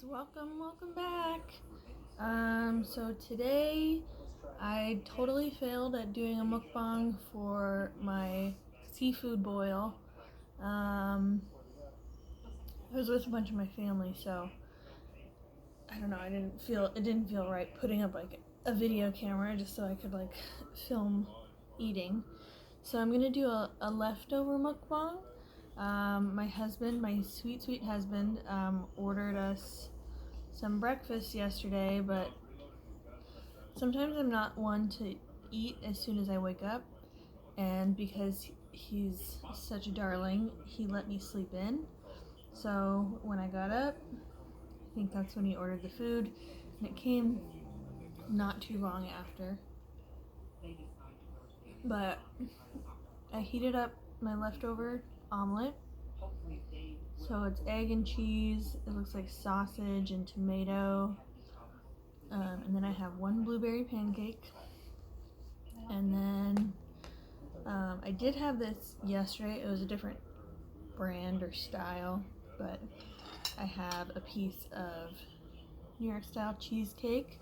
welcome back. So today I totally failed at doing a mukbang for my seafood boil. I was with a bunch of my family, so I don't know, it didn't feel right putting up like a video camera just so I could like film eating. So I'm gonna do a leftover mukbang. My sweet husband, ordered us some breakfast yesterday, but sometimes I'm not one to eat as soon as I wake up, and because he's such a darling, he let me sleep in. So when I got up, I think that's when he ordered the food, and it came not too long after. But I heated up my leftover omelet. So it's egg and cheese, it looks like sausage and tomato, and then I have one blueberry pancake, and then I did have this yesterday. It was a different brand or style, but I have a piece of New York style cheesecake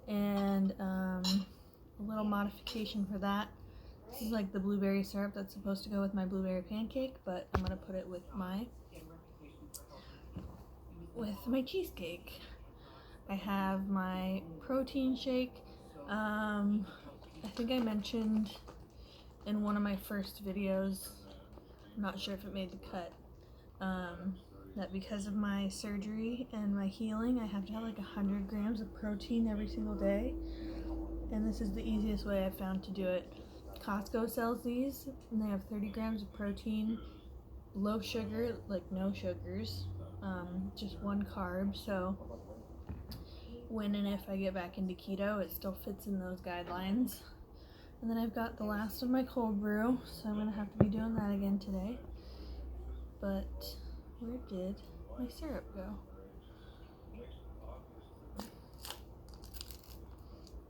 and a little modification for that. This is like the blueberry syrup that's supposed to go with my blueberry pancake, but I'm gonna put it with my cheesecake. I have my protein shake. I think I mentioned in one of my first videos, I'm not sure if it made the cut, that because of my surgery and my healing, I have to have like 100 grams of protein every single day, and this is the easiest way I've found to do it. Costco sells these, and they have 30 grams of protein, low sugar, like no sugars, just one carb, so when and if I get back into keto, it still fits in those guidelines. And then I've got the last of my cold brew, so I'm going to have to be doing that again today. But where did my syrup go?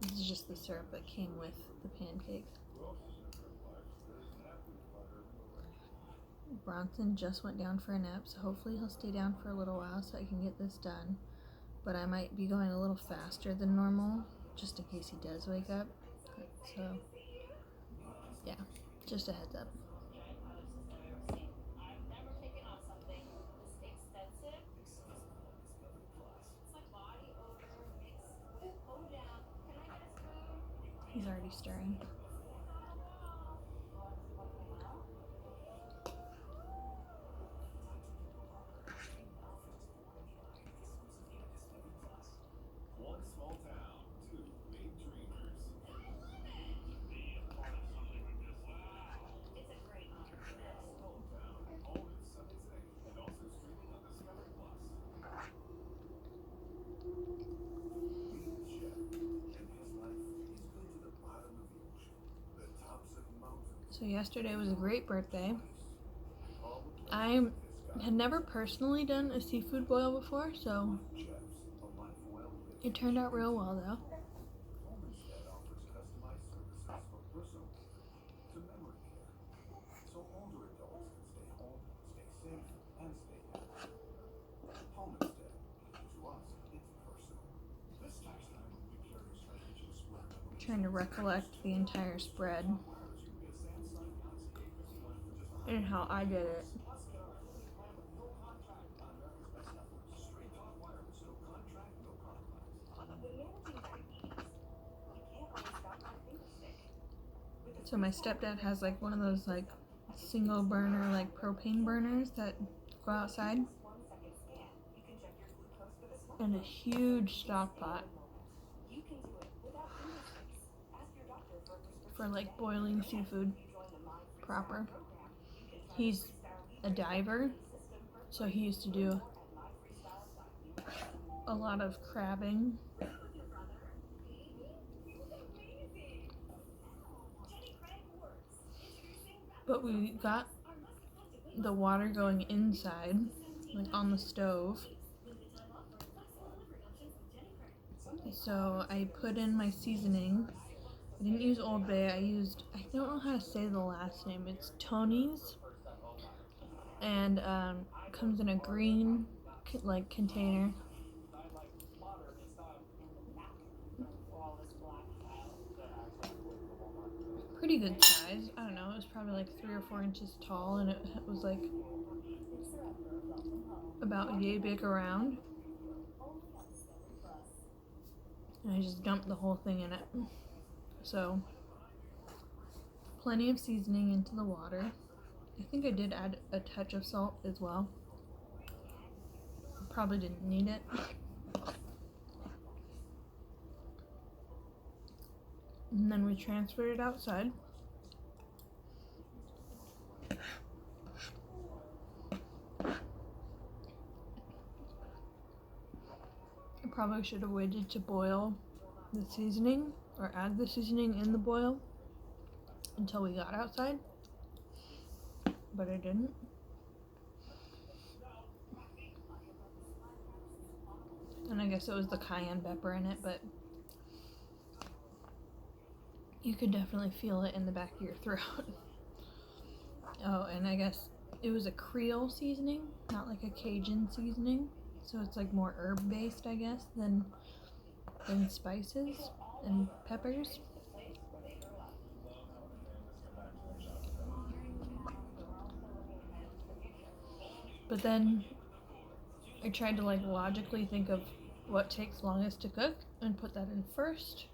This is just the syrup that came with the pancakes. Bronson just went down for a nap, so hopefully he'll stay down for a little while so I can get this done. But I might be going a little faster than normal, just in case he does wake up. So, yeah, just a heads up. He's already stirring. So yesterday was a great birthday. I had never personally done a seafood boil before, so it turned out real well though. Trying to recollect the entire spread and how I did it. So my stepdad has like one of those like single burner like propane burners that go outside, and a huge stock pot for like boiling seafood proper. He's a diver, so he used to do a lot of crabbing. But we got the water going inside, like on the stove. So I put in my seasoning. I didn't use Old Bay. I don't know how to say the last name. It's Tony's. And it comes in a green like container. pretty good size. I don't know, it was probably like 3 or 4 inches tall, and it was like about yay big around. And I just dumped the whole thing in it. So, plenty of seasoning into the water. I think I did add a touch of salt as well. Probably didn't need it. And then we transferred it outside. I probably should have waited to boil the seasoning, or add the seasoning in the boil until we got outside, but I didn't. And I guess it was the cayenne pepper in it, but you could definitely feel it in the back of your throat. Oh, and I guess it was a Creole seasoning, not like a Cajun seasoning. So it's like more herb based, I guess, than spices and peppers. But then I tried to like logically think of what takes longest to cook and put that in first.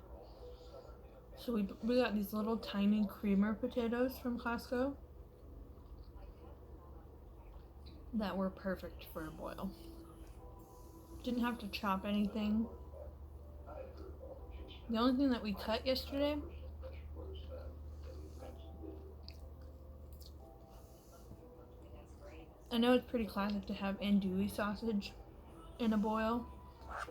So we got these little tiny creamer potatoes from Costco that were perfect for a boil. Didn't have to chop anything. The only thing that we cut yesterday I know it's pretty classic to have andouille sausage in a boil,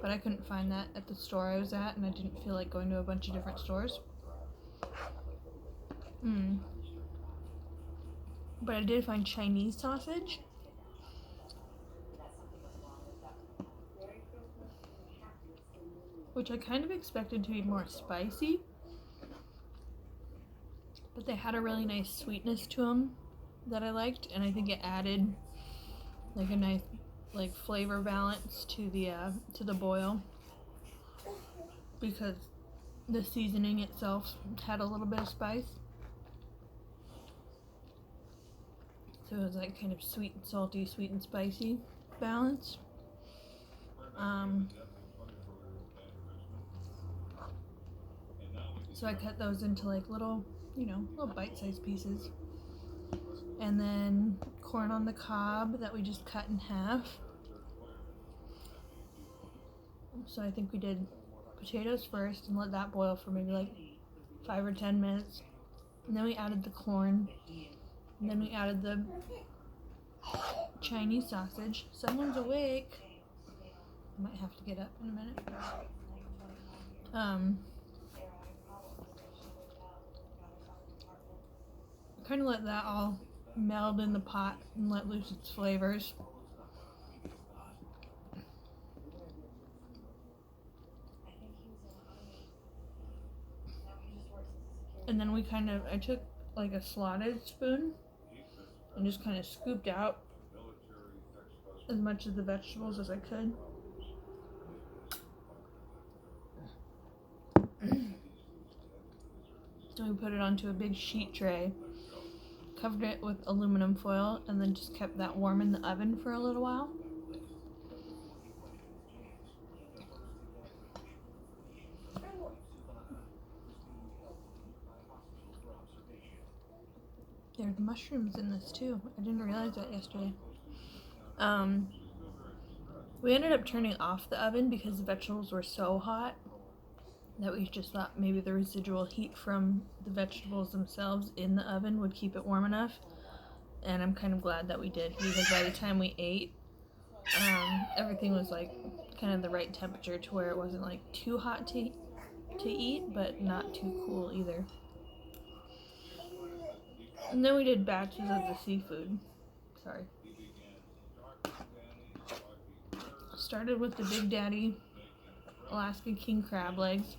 but I couldn't find that at the store I was at, and I didn't feel like going to a bunch of different stores. But I did find Chinese sausage. Which I kind of expected to be more spicy. But they had a really nice sweetness to them that I liked, and I think it added like a nice like flavor balance to the boil, because the seasoning itself had a little bit of spice. So it was like kind of sweet and salty, sweet and spicy balance. So I cut those into like little bite-sized pieces. And then corn on the cob that we just cut in half. So I think we did potatoes first and let that boil for maybe like 5 or 10 minutes. And then we added the corn. And then we added the Chinese sausage. Someone's awake. I might have to get up in a minute. Kind of let that all meld in the pot and let loose its flavors. And then I took like a slotted spoon and just kind of scooped out as much of the vegetables as I could. And we put it onto a big sheet tray, covered it with aluminum foil, and then just kept that warm in the oven for a little while. There's mushrooms in this too. I didn't realize that yesterday. We ended up turning off the oven because the vegetables were so hot that we just thought maybe the residual heat from the vegetables themselves in the oven would keep it warm enough. And I'm kind of glad that we did, because by the time we ate, everything was like kind of the right temperature to where it wasn't like too hot to eat, but not too cool either. And then we did batches of the seafood. Sorry. Started with the Big Daddy Alaska King crab legs,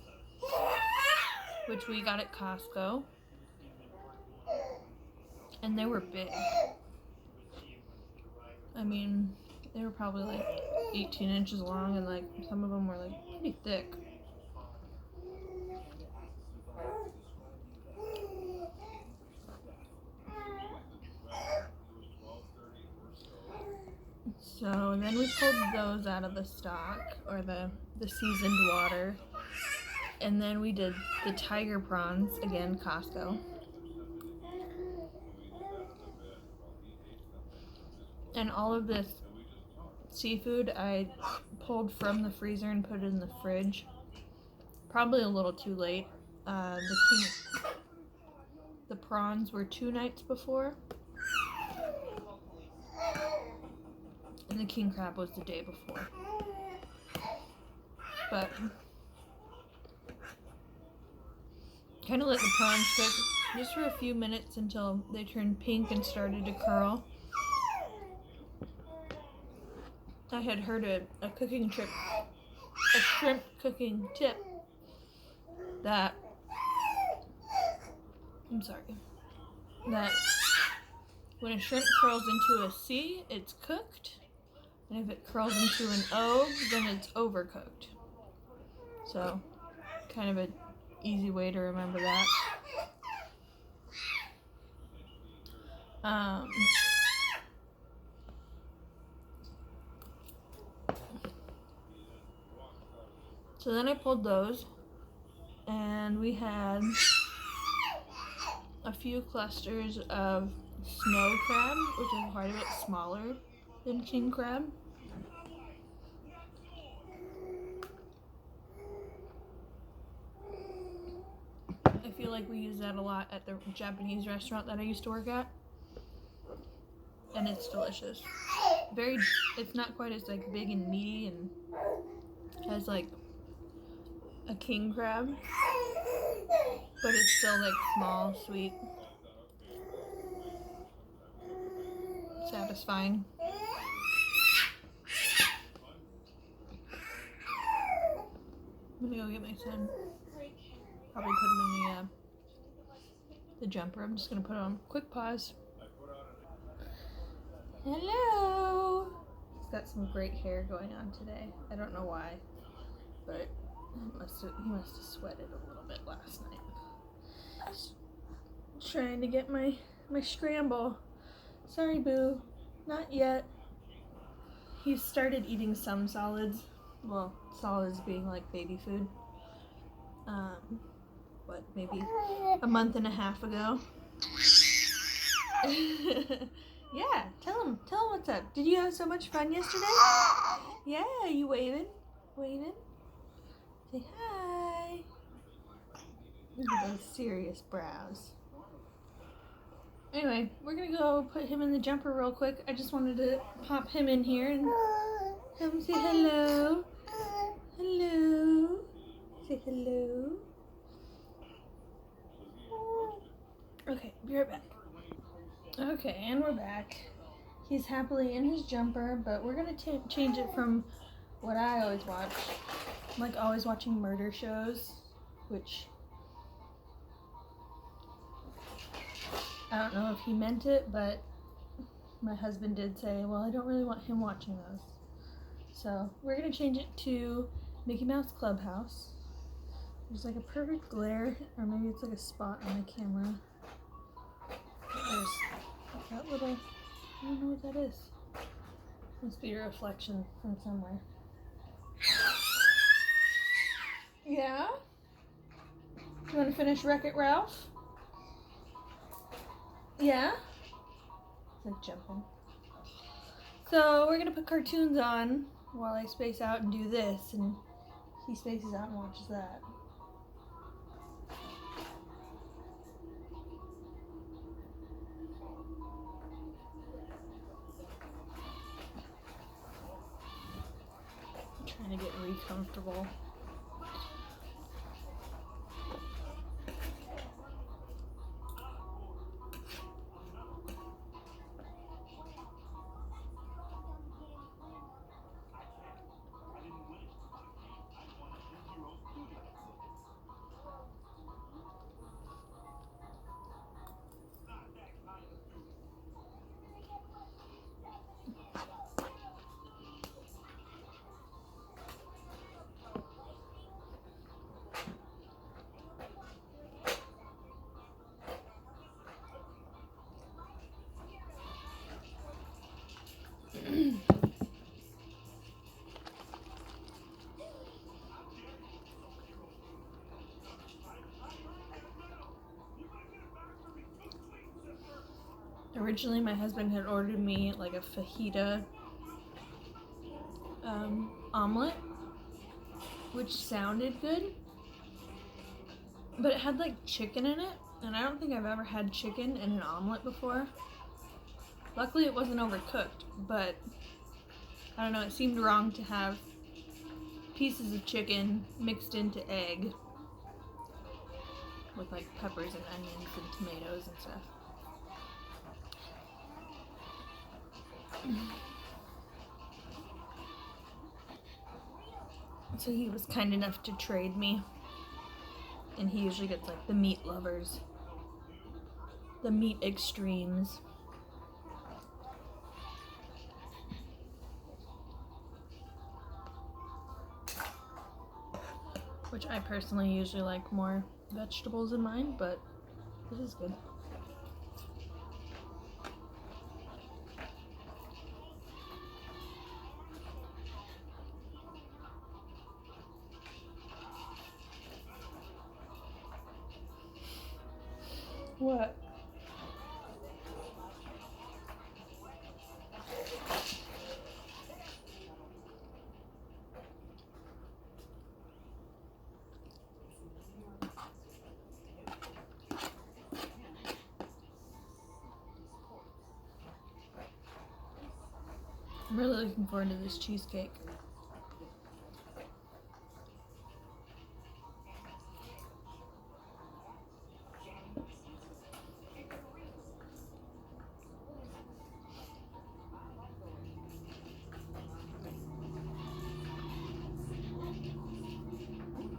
which we got at Costco. And they were big. I mean, they were probably like 18 inches long, and like some of them were like pretty thick. So then we pulled those out of the stock, or the seasoned water. And then we did the tiger prawns, again, Costco. And all of this seafood I pulled from the freezer and put it in the fridge. Probably a little too late. The prawns were 2 nights before. And the king crab was the day before. But kind of let the prawns cook just for a few minutes until they turned pink and started to curl. I had heard a shrimp cooking tip that when a shrimp curls into a C, it's cooked, and if it curls into an O, then it's overcooked. So, kind of an easy way to remember that. So then I pulled those, and we had a few clusters of snow crab, which is quite a bit smaller than king crab. I feel like we use that a lot at the Japanese restaurant that I used to work at, and it's delicious. It's not quite as like big and meaty and as like a king crab, but it's still like small, sweet, satisfying. I'm gonna go get my son. Probably put him in the jumper. I'm just gonna put on quick pause. Hello. He's got some great hair going on today. I don't know why, but he must have sweated a little bit last night. Trying to get my scramble. Sorry, boo. Not yet. He's started eating some solids. Well, solids being like baby food. Maybe a month and a half ago. Yeah, tell him what's up. Did you have so much fun yesterday? Yeah, you waving? Say hi. Look at those serious brows. Anyway, we're gonna go put him in the jumper real quick. I just wanted to pop him in here and have him say hello. Hello. Say hello. Okay, be right back. Okay, and we're back. He's happily in his jumper, but we're gonna change it from what I always watch. I'm like always watching murder shows, which I don't know if he meant it, but my husband did say, well, I don't really want him watching those. So we're gonna change it to Mickey Mouse Clubhouse. There's like a perfect glare, or maybe it's like a spot on the camera. There's that little, I don't know what that is. Must be a reflection from somewhere. Yeah? You want to finish Wreck-It Ralph? Yeah? It's like jumping. So we're going to put cartoons on while I space out and do this, and he spaces out and watches that. I'm trying to get comfortable. Originally, my husband had ordered me like a fajita omelet, which sounded good, but it had like chicken in it, and I don't think I've ever had chicken in an omelet before. Luckily, it wasn't overcooked, but I don't know, it seemed wrong to have pieces of chicken mixed into egg with like peppers and onions and tomatoes and stuff. So he was kind enough to trade me, and he usually gets like the meat lovers, the meat extremes. Which I personally usually like more vegetables in mine, but this is good. What? I'm really looking forward to this cheesecake.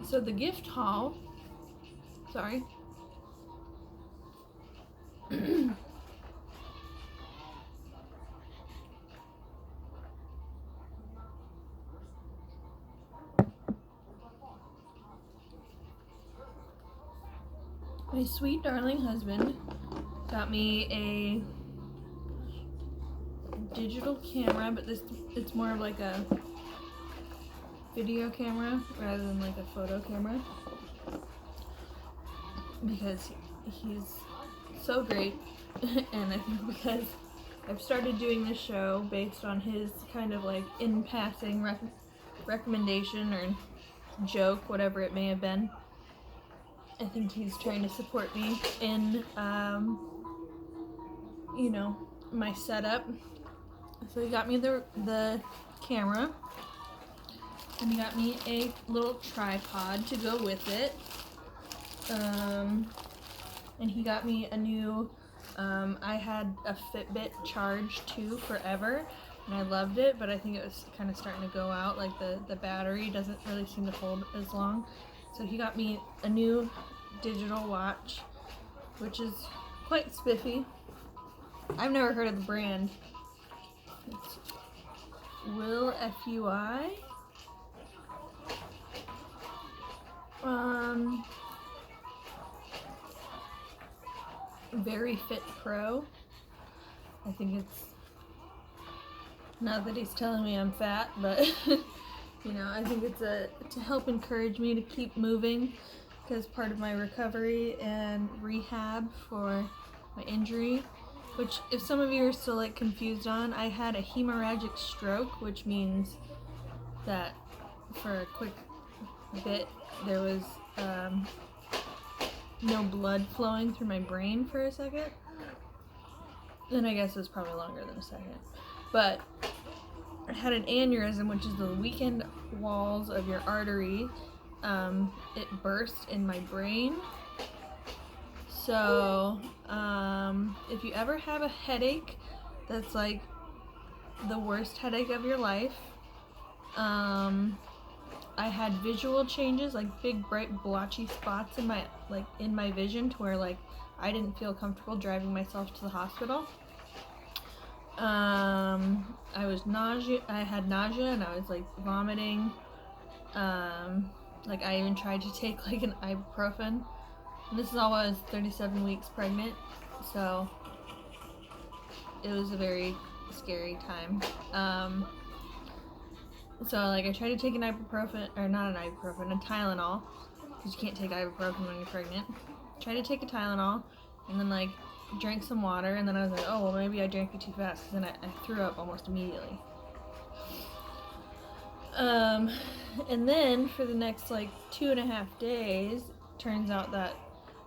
So the gift haul, sorry. My sweet darling husband got me a digital camera, but it's more of like a video camera rather than like a photo camera, because he's so great. And I think because I've started doing this show based on his kind of like in passing recommendation or joke, whatever it may have been, I think he's trying to support me in you know, my setup. So he got me the camera, and he got me a little tripod to go with it, and he got me a new, I had a Fitbit Charge 2 forever, and I loved it, but I think it was kind of starting to go out, like the battery doesn't really seem to hold as long. So he got me a new digital watch, which is quite spiffy. I've never heard of the brand. It's Will FUI. Very Fit Pro. I think it's, not that he's telling me I'm fat, but you know, I think it's to help encourage me to keep moving, because part of my recovery and rehab for my injury, which if some of you are still like confused on, I had a hemorrhagic stroke, which means that for a quick bit there was no blood flowing through my brain for a second. Then I guess it was probably longer than a second. But I had an aneurysm, which is the weakened walls of your artery. It burst in my brain. So, if you ever have a headache that's like the worst headache of your life, I had visual changes, like big bright blotchy spots in my vision, to where like I didn't feel comfortable driving myself to the hospital. I had nausea, and I was like vomiting. Like I even tried to take like an ibuprofen. And this is all while I was 37 weeks pregnant, so it was a very scary time. So like I tried to take an ibuprofen, or not an ibuprofen, a Tylenol, because you can't take ibuprofen when you're pregnant. Tried to take a Tylenol, and then like drank some water, and then I was like, oh, well, maybe I drank it too fast, because then I threw up almost immediately. And then for the next like 2.5 days, turns out that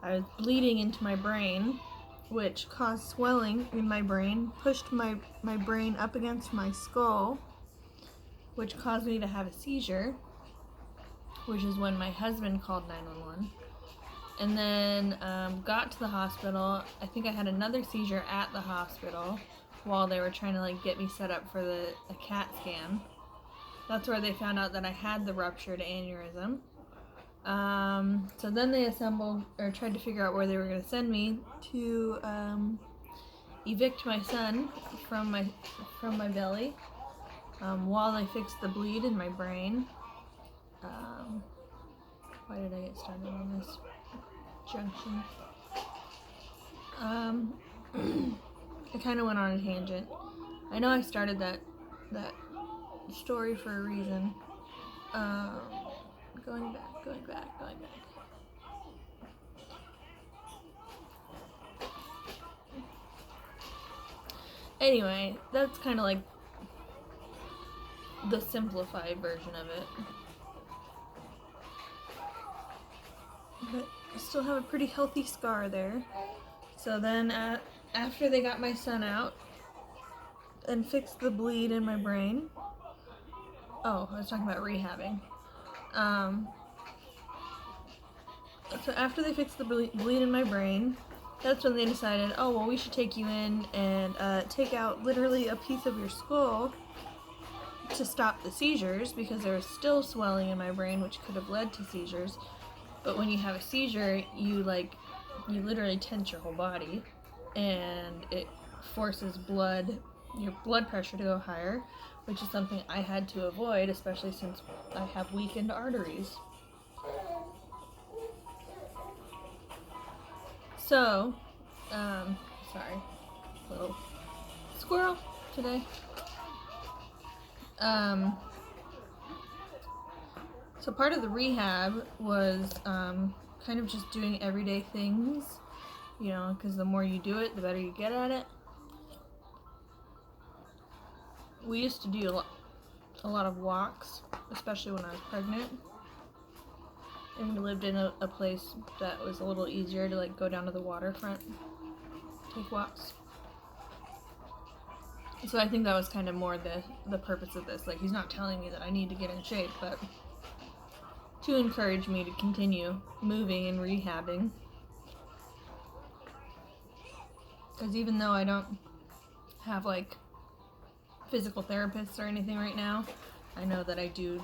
I was bleeding into my brain, which caused swelling in my brain, pushed my brain up against my skull, which caused me to have a seizure, which is when my husband called 911. And then got to the hospital. I think I had another seizure at the hospital while they were trying to like get me set up for a CAT scan. That's where they found out that I had the ruptured aneurysm. So then they tried to figure out where they were going to send me to evict my son from my belly while they fixed the bleed in my brain. Why did I get started on this junction? I kind of went on a tangent. I know I started that story for a reason. Going back. Anyway, that's kind of like the simplified version of it. But I still have a pretty healthy scar there. So then after they got my son out and fixed the bleed in my brain, oh, I was talking about rehabbing. So after they fixed the bleed in my brain, that's when they decided, oh, well, we should take you in and take out literally a piece of your skull to stop the seizures, because there was still swelling in my brain, which could have led to seizures. But when you have a seizure, you literally tense your whole body, and it forces your blood pressure to go higher, which is something I had to avoid, especially since I have weakened arteries. So, sorry, little squirrel today. So part of the rehab was kind of just doing everyday things, because the more you do it, the better you get at it. We used to do a lot of walks, especially when I was pregnant. And we lived in a place that was a little easier to like go down to the waterfront, take walks. So I think that was kind of more the purpose of this. Like, he's not telling me that I need to get in shape, but to encourage me to continue moving and rehabbing. Because even though I don't have like physical therapists or anything right now, I know that I do,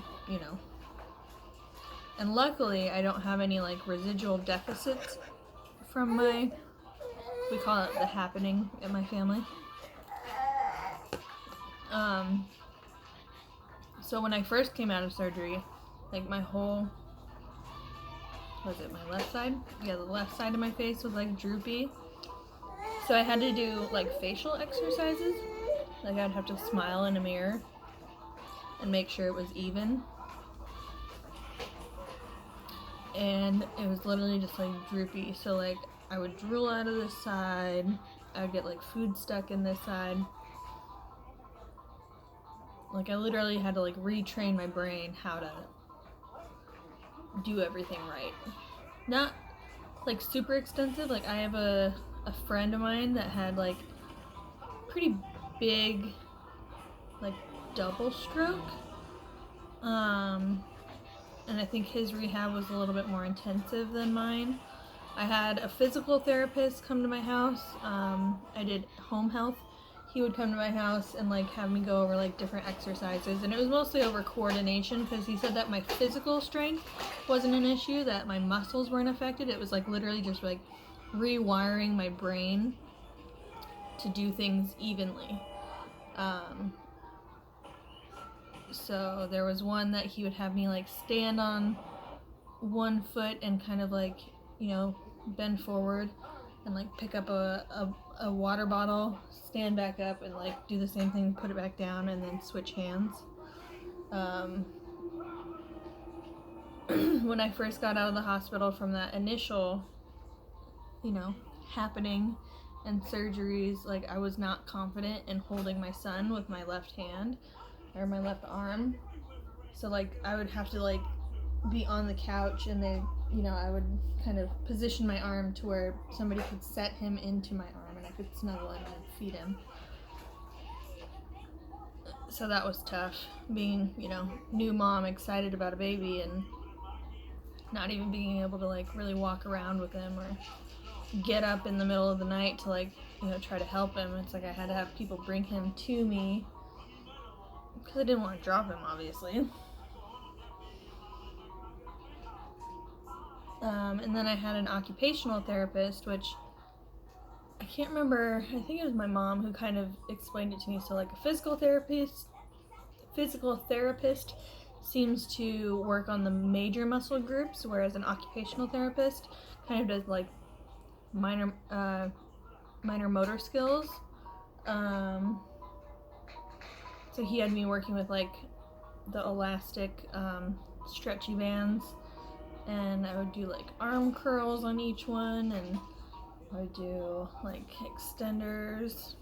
and luckily I don't have any like residual deficits from we call it the happening in my family. So when I first came out of surgery, like my whole, my left side? Yeah, the left side of my face was like droopy. So I had to do like facial exercises. Like I'd have to smile in a mirror and make sure it was even. And it was literally just like droopy. So like I would drool out of this side. I would get like food stuck in this side. Like I literally had to like retrain my brain how to do everything right. Not like super extensive. Like I have a friend of mine that had like pretty big like double stroke. And I think his rehab was a little bit more intensive than mine. I had a physical therapist come to my house. I did home health. He would come to my house and like have me go over like different exercises, and it was mostly over coordination, because he said that my physical strength wasn't an issue, that my muscles weren't affected. It was like literally just like rewiring my brain to do things evenly. So there was one that he would have me like stand on one foot and kind of like, bend forward and like pick up a water bottle, stand back up and like do the same thing, put it back down, and then switch hands. When I first got out of the hospital from that initial, happening and surgeries, like I was not confident in holding my son with my left hand or my left arm. So like I would have to like be on the couch, and they, you know, I would kind of position my arm to where somebody could set him into my arm and I could snuggle him and feed him. So that was tough, being, you know, new mom, excited about a baby, and not even being able to like really walk around with him or get up in the middle of the night to like, you know, try to help him. It's like I had to have people bring him to me because I didn't want to drop him, obviously. And then I had an occupational therapist, which I can't remember, I think it was my mom who kind of explained it to me. So like a physical therapist seems to work on the major muscle groups, whereas an occupational therapist kind of does like minor motor skills. So he had me working with like the elastic stretchy bands, and I would do like arm curls on each one, and I would do like extenders.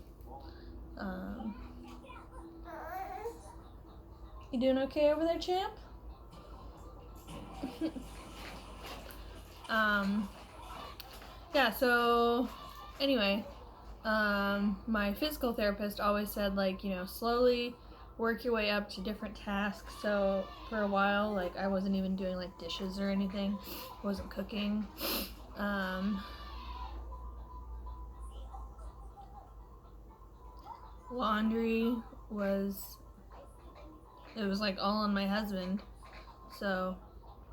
You doing okay over there, champ? Yeah, so anyway, my physical therapist always said, like, you know, slowly work your way up to different tasks. So for a while, like, I wasn't even doing like dishes or anything, wasn't cooking. Laundry was like all on my husband. So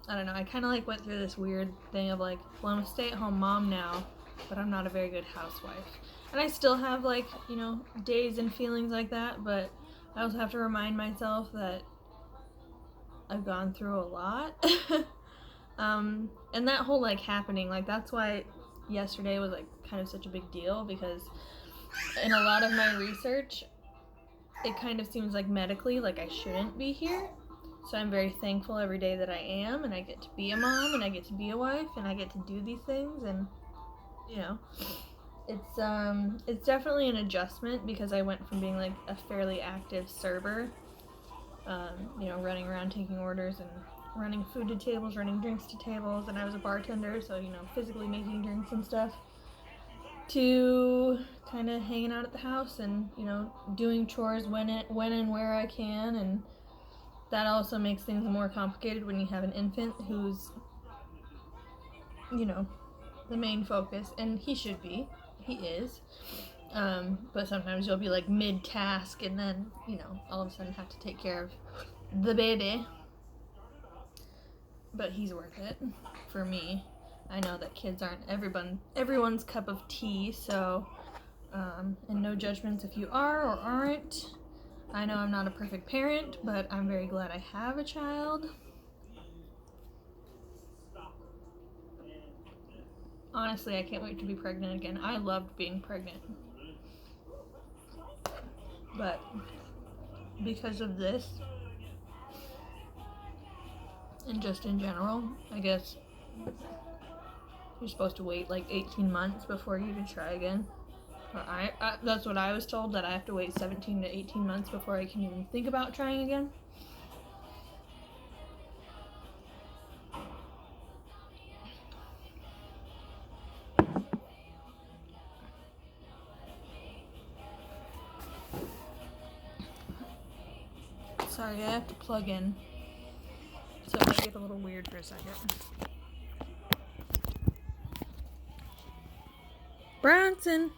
I don't know, I kind of like went through this weird thing of like, well, I'm a stay-at-home mom now, but I'm not a very good housewife. And I still have like, you know, days and feelings like that, but I also have to remind myself that I've gone through a lot. And that whole like happening, like that's why yesterday was like kind of such a big deal, because in a lot of my research, it kind of seems like medically, like I shouldn't be here. So I'm very thankful every day that I am, and I get to be a mom, and I get to be a wife, and I get to do these things, and you know, it's definitely an adjustment, because I went from being like a fairly active server, you know, running around taking orders and running food to tables, running drinks to tables, and I was a bartender, so you know, physically making drinks and stuff, to kind of hanging out at the house and, you know, doing chores when and where I can. And that also makes things more complicated when you have an infant who's, you know, the main focus, and he should be, he is, but sometimes you'll be like mid-task and then, you know, all of a sudden have to take care of the baby. But he's worth it for me. I know that kids aren't everyone's cup of tea, so and no judgments if you are or aren't. I know I'm not a perfect parent, but I'm very glad I have a child. Honestly, I can't wait to be pregnant again. I loved being pregnant. But because of this, and just in general, I guess you're supposed to wait like 18 months before you can try again. Or that's what I was told, that I have to wait 17 to 18 months before I can even think about trying again. Sorry, I have to plug in, so it might get a little weird for a second. Bronson,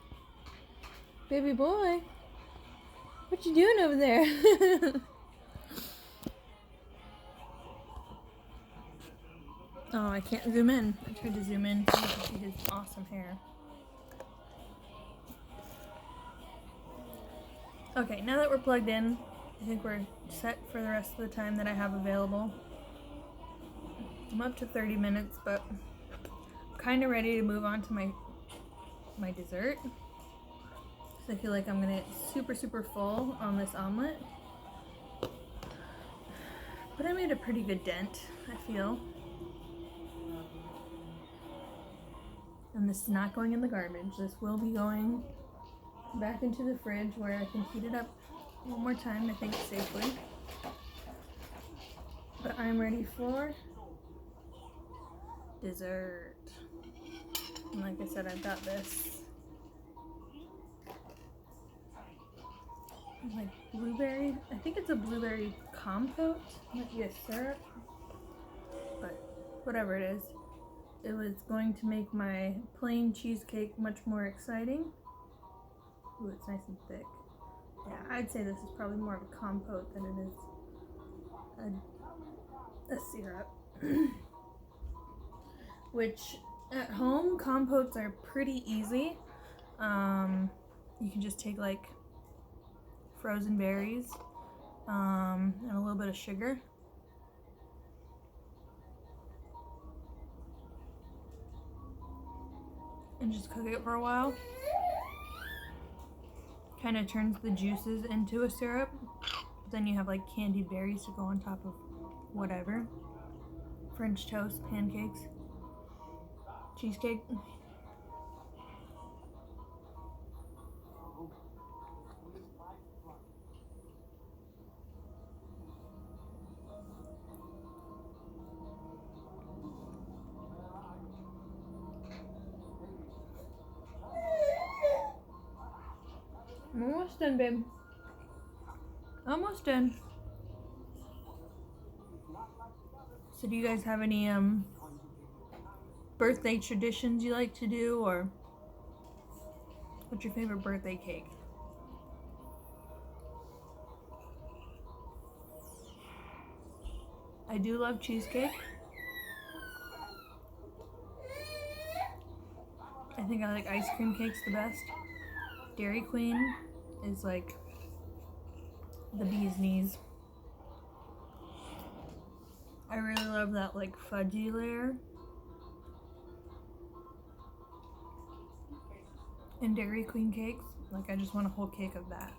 baby boy, what you doing over there? Oh, I can't zoom in. I tried to zoom in so you can see his awesome hair. Okay, now that we're plugged in, I think we're set for the rest of the time that I have available. I'm up to 30 minutes, but I'm kind of ready to move on to my dessert. So I feel like I'm gonna get super, super full on this omelet. But I made a pretty good dent, I feel. And this is not going in the garbage. This will be going back into the fridge where I can heat it up one more time, I think, safely. But I'm ready for dessert. And like I said, I've got this like blueberry, I think it's a blueberry compote, might be a syrup, but whatever it is, it was going to make my plain cheesecake much more exciting. Ooh, it's nice and thick. Yeah, I'd say this is probably more of a compote than it is a syrup. Which at home, compotes are pretty easy. You can just take like frozen berries and a little bit of sugar. And just cook it for a while. Kind of turns the juices into a syrup. But then you have like candied berries to go on top of whatever. French toast, pancakes, cheesecake. I'm almost done, babe. Almost done. So do you guys have any birthday traditions you like to do, or what's your favorite birthday cake? I do love cheesecake. I think I like ice cream cakes the best. Dairy Queen is like the bee's knees. I really love that like fudgy layer. And Dairy Queen cakes, like I just want a whole cake of that.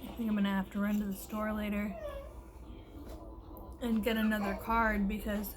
I think I'm gonna have to run to the store later and get another card because